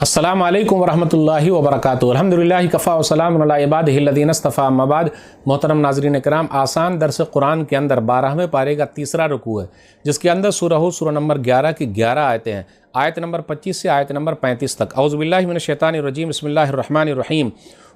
अस्सलामु अलैकुम वरहमतुल्लाहि वबरकातुहू। अल्हम्दुलिल्लाहि कफ़ा व सलामुन अला इबादिहिल्लज़ीना इस्तफ़ा, अम्मा बाद। मोहतरम नाज़रीन किराम, आसान दर्स कुरान के अंदर 12वें पारे का तीसरा रुकू है, जिसके अंदर सूरह नंबर 11 की 11 आयतें हैं। आयत नंबर 25 से आयत नंबर 35 तक। औज़ु बिल्लाहि मिनश शैतानिर रजीम, बिस्मिल्लाहिर रहमानिर रहीम।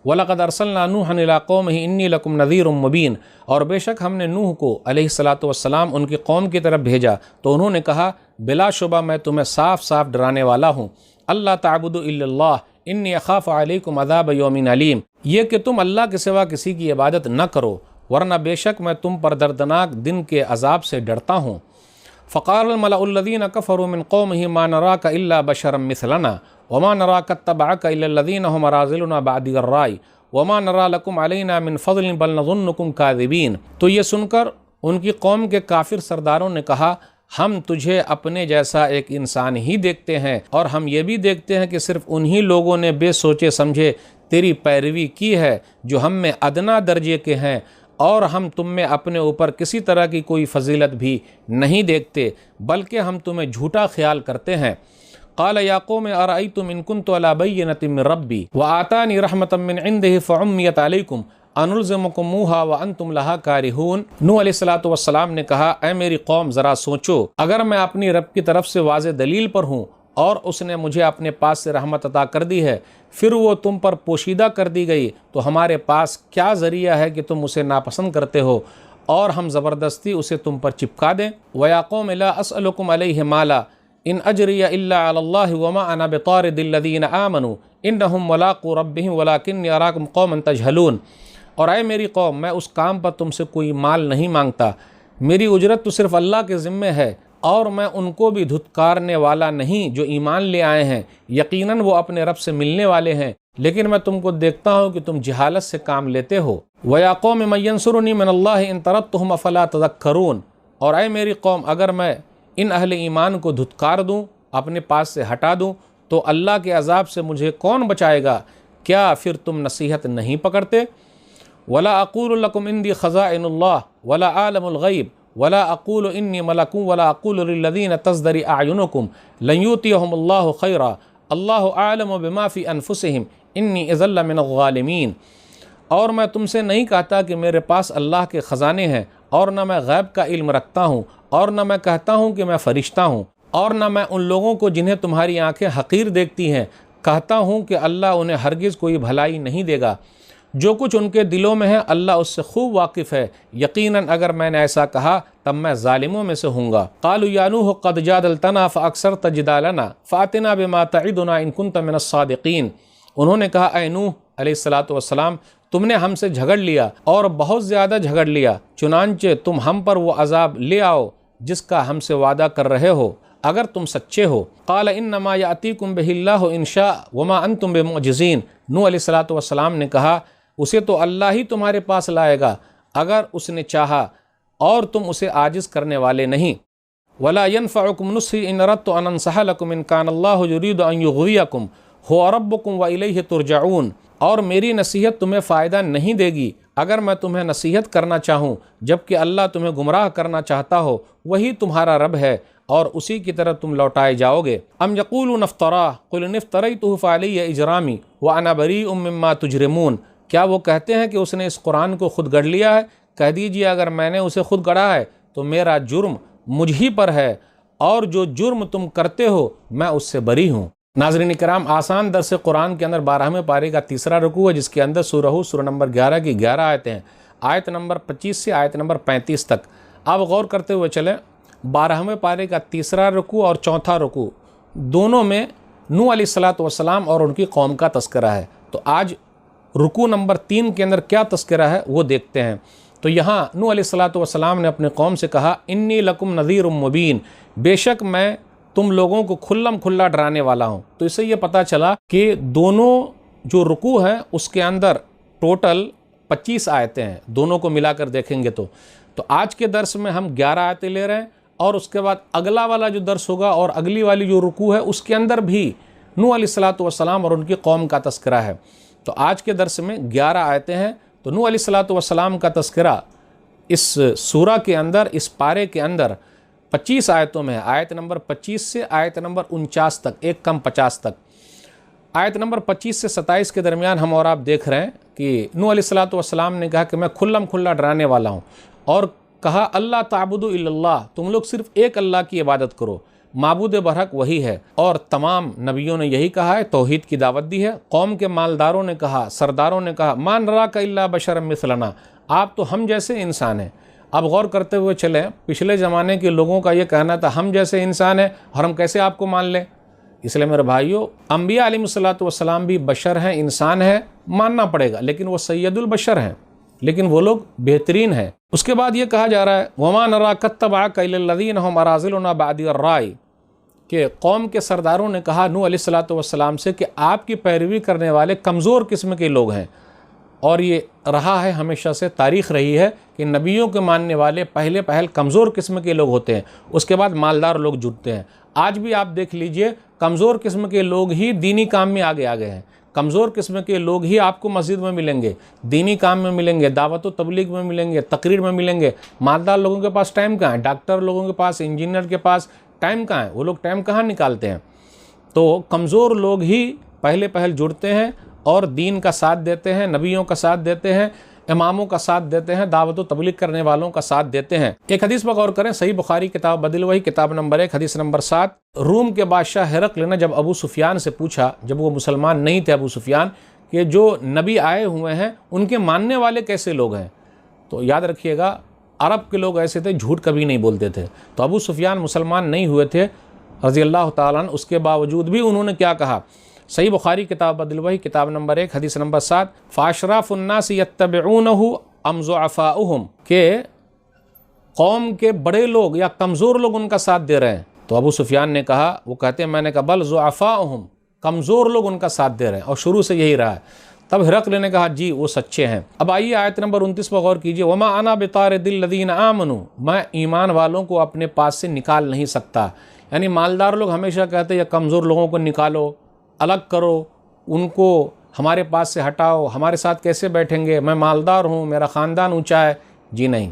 वलक़द अर्सलना नूहन इला क़ौमिही इन्नी लकुम नज़ीरुम मुबीन। और बेशक हमने नूह को अलैहिस्सलातु वस्सलाम उनकी कौम की तरफ भेजा तो उन्होंने कहा, बिलाशुबा मैं तुम्हें साफ साफ डराने वाला हूँ। अल्लाह ताबुदु इल्लल्लाह इन्नी अख़ाफ़ु अलैकुम अज़ाब यौमिन अलीम। ये कि तुम अल्लाह के सिवा किसी की इबादत न करो, वरना बेशक मैं तुम पर दर्दनाक दिन के अजाब से डरता हूँ। फ़क़ालल मलउल्लज़ीना कफ़रू मिन क़ौमिही मा नराका इल्ला बशरम मिसलना वमा नराका इत्तबअका इल्लल्लज़ीना हुम अराज़िलुना बादिर राय वमा नरा लकुम अलैना मिन फ़ज़लिन बल नज़ुन्नुकुम काज़िबीन। तो ये सुनकर उनकी कौम के काफिर सरदारों ने कहा, हम तुझे अपने जैसा एक इंसान ही देखते हैं, और हम ये भी देखते हैं कि सिर्फ उन्हीं लोगों ने बेसोचे समझे तेरी पैरवी की है जो हम में अदना दर्जे के हैं, और हम तुम में अपने ऊपर किसी तरह की कोई फजीलत भी नहीं देखते, बल्कि हम तुम्हें झूठा ख्याल करते हैं। क़ाल या क़ौम अरअय्तुम इन कुन्तु अला बय्यिनतिन मिन रब्बी व आतानी रहमतम मिन इंदिही फ़उम्मियत अलैकुम अनुल्ज़िमुकुमूहा व अंतुम लहा कारिहून। नूह अलैहिस्सलातु वस्सलाम ने कहा, ऐ मेरी कौम ज़रा सोचो, अगर मैं अपनी रब की तरफ से वाज़े दलील पर हूँ और उसने मुझे अपने पास से रहमत अता कर दी है, फिर वो तुम पर पोशीदा कर दी गई, तो हमारे पास क्या ज़रिया है कि तुम उसे नापसंद करते हो और हम ज़बरदस्ती उसे तुम पर चिपका दें। व या क़ौम ला अस्अलुकुम अलैहि माला इन अजरिया इल्ला अल्लाह वमा अना बितारिदिल्लज़ीना आमनू इन्नहुम मुलाक़ू रब्बिहिम वलाकिन्नी अराकुम क़ौमन तजहलून। और आए मेरी कौम, मैं उस काम पर तुमसे कोई माल नहीं मांगता, मेरी उजरत तो सिर्फ़ अल्लाह के ज़िम्मे है, और मैं उनको भी धुतकारने वाला नहीं जो ईमान ले आए हैं। यकीनन वो अपने रब से मिलने वाले हैं, लेकिन मैं तुमको देखता हूँ कि तुम जहालत से काम लेते हो। व या क़ौम मन यंसुरुनी मिनल्लाह इन तरद्तुहुम अफ़ला तज़क्करून। और आए मेरी कौम, अगर मैं इन अहले ईमान को धुतकार दूँ, अपने पास से हटा दूँ, तो अल्लाह के अज़ाब से मुझे कौन बचाएगा? क्या फिर तुम नसीहत नहीं पकड़ते? वला अक़ूलु लकुम इंदी ख़ज़ाइनुल्लाह वला आलमुल ग़ैब वला अक़ूलु इन्नी मलकुम वला अक़ूलु लिल्लज़ीना तज़दरी अयुनुकुम लन यूतियहुमुल्लाहु ख़ैरा अल्लाहु आलमु बिमा फ़ी अनफ़ुसिहिम इन्नी इज़्ज़न लमिनज़ ज़ालिमीन। और मैं तुमसे नहीं कहता कि मेरे पास अल्लाह के ख़ज़ाने हैं, और न मैं ग़ैब का इल्म रखता हूँ, और न मैं कहता हूँ कि मैं फ़रिश्ता हूँ, और न मैं उन लोगों को जिन्हें तुम्हारी आँखें हक़ीर देखती हैं कहता हूँ कि अल्लाह उन्हें हरगिज़ कोई भलाई नहीं देगा। जो कुछ उनके दिलों में है अल्लाह उससे खूब वाकिफ़ है। यकीनन अगर मैंने ऐसा कहा तब मैं ज़ालिमों में से हूँगा। क़ालू या नूह क़द जादलतना फ़अक्सरत जिदालना फ़अतिना बिमा तइदुना इन कुन्त मिनस्सादिक़ीन। उन्होंने कहा, ऐ नूह अलैहिस्सलातु वस्सलाम, तुमने हमसे झगड़ लिया और बहुत ज़्यादा झगड़ लिया, चुनांचे तुम हम पर वो अज़ाब ले आओ जिसका हमसे वादा कर रहे हो, अगर तुम सच्चे हो। क़ाल इन्नमा यातीकुम बिहिल्लाहु इन शाअ वमा अंतुम बिमुअजिज़ीन। नूह अलैहिस्सलातु वस्सलाम ने कहा, उसे तो अल्लाह ही तुम्हारे पास लाएगा अगर उसने चाहा, और तुम उसे आजिज़ करने वाले नहीं। वला यनफ़उकुम नुस्ही इन अरदतु अन अंसह लकुम इन कानल्लाहु युरीदु अन युग़वियकुम हुवा रब्बुकुम व इलैहि तुरजऊन। और मेरी नसीहत तुम्हें फ़ायदा नहीं देगी अगर मैं तुम्हें नसीहत करना चाहूँ, जबकि अल्लाह तुम्हें गुमराह करना चाहता हो। वही तुम्हारा रब है और उसी की तरफ तुम लौटाए जाओगे। अम यक़ूलून इफ़्तरा क़ुल इफ़्तरैतुहु फ़अलैया इजरामी व अना बरीउम मिम्मा तुजरिमून। क्या वो कहते हैं कि उसने इस कुरान को खुद गढ़ लिया है? कह दीजिए, अगर मैंने उसे खुद गढ़ा है तो मेरा जुर्म मुझ ही पर है, और जो जुर्म तुम करते हो मैं उससे बरी हूँ। नाज़रीन किराम, आसान दर्स कुरान के अंदर 12वें पारे का तीसरा रुकू है, जिसके अंदर सूरह नंबर 11 की 11 आयतें हैं। आयत नंबर 25 से आयत नंबर 35 तक। अब गौर करते हुए चलें, 12वें पारे का तीसरा रुकू और चौथा रुकू दोनों में नूह अलैहिस्सलातु वस्सलाम और उनकी कौम का तज़किरा है। तो आज रुकू नंबर 3 के अंदर क्या तज़किरा है वो देखते हैं। तो यहाँ नूह अलैहिस्सलातु वस्सलाम ने अपने कौम से कहा, इन्नी लकुम नज़ीरुम मुबीन, बेशक मैं तुम लोगों को खुल्लम खुल्ला डराने वाला हूँ। तो इससे ये पता चला कि दोनों जो रुकू हैं उसके अंदर टोटल 25 आयतें हैं, दोनों को मिलाकर देखेंगे तो आज के दर्स में हम 11 आयतें ले रहे हैं, और उसके बाद अगला वाला जो दर्स होगा और अगली वाली जो रुकू है उसके अंदर भी नूह अलैहिस्सलातु वस्सलाम और उनकी कौम का तज़किरा है। तो आज के दर्स में 11 आयतें हैं। तो नूह अलैहिस्सलातु वस्सलाम का तज़किरा इस सूरा के अंदर, इस पारे के अंदर 25 आयतों में है। आयत नंबर 25 से आयत नंबर 49 तक, एक कम 50 तक। آیت نمبر 25 سے 27 کے درمیان ہم اور آپ دیکھ رہے ہیں کہ نوح علیہ السلام نے کہا کہ میں کھلم کھلا ڈرانے والا ہوں، اور کہا اللہ تعبدوا الا اللہ، تم لوگ صرف ایک اللہ کی عبادت کرو، معبود برحق وہی ہے۔ اور تمام نبیوں نے یہی کہا ہے، توحید کی دعوت دی ہے۔ قوم کے مالداروں نے کہا، سرداروں نے کہا ما نراک الا بشرا مثلنا، آپ تو ہم جیسے انسان ہیں۔ اب غور کرتے ہوئے چلیں، پچھلے زمانے کے لوگوں کا یہ کہنا تھا ہم جیسے انسان ہیں اور ہم کیسے آپ کو مان لیں؟ اس لیے میرے بھائیو، انبیاء علیہ السلام بھی بشر ہیں، انسان ہیں، ماننا پڑے گا، لیکن وہ سید البشر ہیں، لیکن وہ لوگ بہترین ہیں۔ اس کے بعد یہ کہا جا رہا ہے وَمَا نَرَاكَ اتَّبَعَكَ إِلَّا الَّذِينَ هُمْ أَرَاذِلُنَا بَادِيَ الرَّأْيِ، کہ قوم کے سرداروں نے کہا نوح علیہ السلام سے کہ آپ کی پیروی کرنے والے کمزور قسم کے لوگ ہیں، اور یہ رہا ہے ہمیشہ سے، تاریخ رہی ہے کہ نبیوں کے ماننے والے پہل کمزور قسم کے لوگ ہوتے ہیں، اس کے بعد مالدار لوگ جٹتے ہیں۔ آج بھی آپ دیکھ لیجئے، کمزور قسم کے لوگ ہی دینی کام میں آگے ہیں، کمزور قسم کے لوگ ہی آپ کو مسجد میں ملیں گے، دینی کام میں ملیں گے، دعوت و تبلیغ میں ملیں گے، تقریر میں ملیں گے۔ مالدار لوگوں کے پاس ٹائم کہاں ہے؟ ڈاکٹر لوگوں کے پاس، انجینئر کے پاس ٹائم کہاں ہے؟ وہ لوگ ٹائم کہاں نکالتے ہیں؟ تو کمزور لوگ ہی پہل جڑتے ہیں اور دین کا ساتھ دیتے ہیں، نبیوں کا ساتھ دیتے ہیں، اماموں کا ساتھ دیتے ہیں، دعوت و تبلیغ کرنے والوں کا ساتھ دیتے ہیں۔ ایک حدیث پر غور کریں، صحیح بخاری کتاب بدل وحی کتاب نمبر 1 حدیث نمبر 7۔ روم کے بادشاہ ہرقل نے جب ابو سفیان سے پوچھا، جب وہ مسلمان نہیں تھے ابو سفیان، کہ جو نبی آئے ہوئے ہیں ان کے ماننے والے کیسے لوگ ہیں؟ تو یاد رکھیے گا، عرب کے لوگ ایسے تھے، جھوٹ کبھی نہیں بولتے تھے۔ تو ابو سفیان مسلمان نہیں ہوئے تھے رضی اللہ تعالیٰ عنہ، اس کے باوجود بھی انہوں نے کیا کہا؟ صحیح بخاری کتاب بدل وحی کتاب نمبر 1 حدیث نمبر 7، فاشراف الناس یتبعونہ ام ضعفاؤہم، کہ قوم کے بڑے لوگ یا کمزور لوگ ان کا ساتھ دے رہے ہیں۔ تو ابو سفیان نے کہا، وہ کہتے ہیں، میں نے کہا بل ضعفاؤہم، کمزور لوگ ان کا ساتھ دے رہے ہیں، اور شروع سے یہی رہا ہے۔ تب ہرقل نے کہا جی وہ سچے ہیں۔ اب آئیے آیت نمبر 29 پر غور کیجئے، وما انا بطارد الذین آمنوا، میں ایمان والوں کو اپنے پاس سے نکال نہیں سکتا۔ یعنی مالدار لوگ ہمیشہ کہتے ہیں یا کمزور لوگوں کو نکالو، الگ کرو، ان کو ہمارے پاس سے ہٹاؤ، ہمارے ساتھ کیسے بیٹھیں گے، میں مالدار ہوں، میرا خاندان اونچا ہے۔ جی نہیں،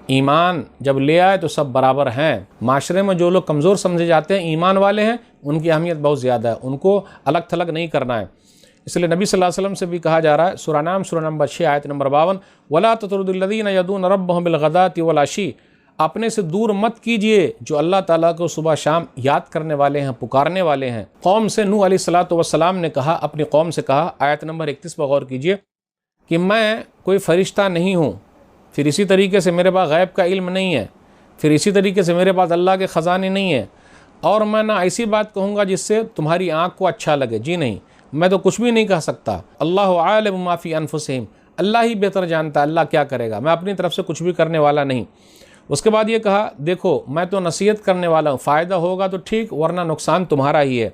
ایمان جب لے آئے تو سب برابر ہیں۔ معاشرے میں جو لوگ کمزور سمجھے جاتے ہیں، ایمان والے ہیں، ان کی اہمیت بہت زیادہ ہے، ان کو الگ تھلگ نہیں کرنا ہے۔ اس لیے نبی صلی اللہ علیہ وسلم سے بھی کہا جا رہا ہے، سورہ نام سورہ نمبر 6 آیت نمبر 52، وَلَا تَطْرُدِ الَّذِينَ يَدْعُونَ رَبَّهُم بِالْغَدَاةِ وَالْعَشِيِّ، اپنے سے دور مت کیجئے جو اللہ تعالیٰ کو صبح شام یاد کرنے والے ہیں، پکارنے والے ہیں۔ قوم سے نوح علیہ السلام نے کہا، اپنی قوم سے کہا، آیت نمبر 31 پر غور کیجئے، کہ میں کوئی فرشتہ نہیں ہوں، پھر اسی طریقے سے میرے پاس غیب کا علم نہیں ہے، پھر اسی طریقے سے میرے پاس اللہ کے خزانے نہیں ہیں، اور میں نہ ایسی بات کہوں گا جس سے تمہاری آنکھ کو اچھا لگے۔ جی نہیں، میں تو کچھ بھی نہیں کہہ سکتا۔ اللہ عالم ما فی انفسہم، اللہ ہی بہتر جانتا ہے اللہ کیا کرے گا، میں اپنی طرف سے کچھ بھی کرنے والا نہیں۔ اس کے بعد یہ کہا، دیکھو میں تو نصیحت کرنے والا ہوں، فائدہ ہوگا تو ٹھیک، ورنہ نقصان تمہارا ہی ہے۔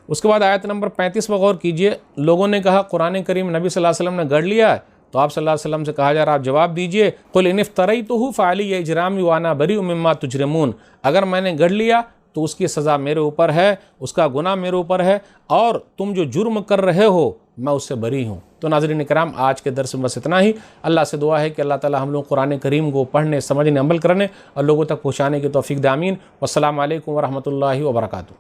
اس کے بعد آیت نمبر 35 پر غور کیجئے، لوگوں نے کہا قرآن کریم نبی صلی اللہ علیہ وسلم نے گڑھ لیا ہے، تو آپ صلی اللہ علیہ وسلم سے کہا جا رہا، آپ جواب دیجئے، قل ان افتریتہ فعلی اجرامی وانا بریء مما تجرمون، اگر میں نے گڑھ لیا تو اس کی سزا میرے اوپر ہے، اس کا گناہ میرے اوپر ہے، اور تم جو جرم کر رہے ہو میں اس سے بری ہوں۔ تو ناظرین کرام، آج کے درس میں بس اتنا ہی۔ اللہ سے دعا ہے کہ اللہ تعالی ہم لوگ قرآن کریم کو پڑھنے، سمجھنے، عمل کرنے اور لوگوں تک پہنچانے کی توفیق دے، آمین۔ والسلام علیکم ورحمۃ اللہ وبرکاتہ۔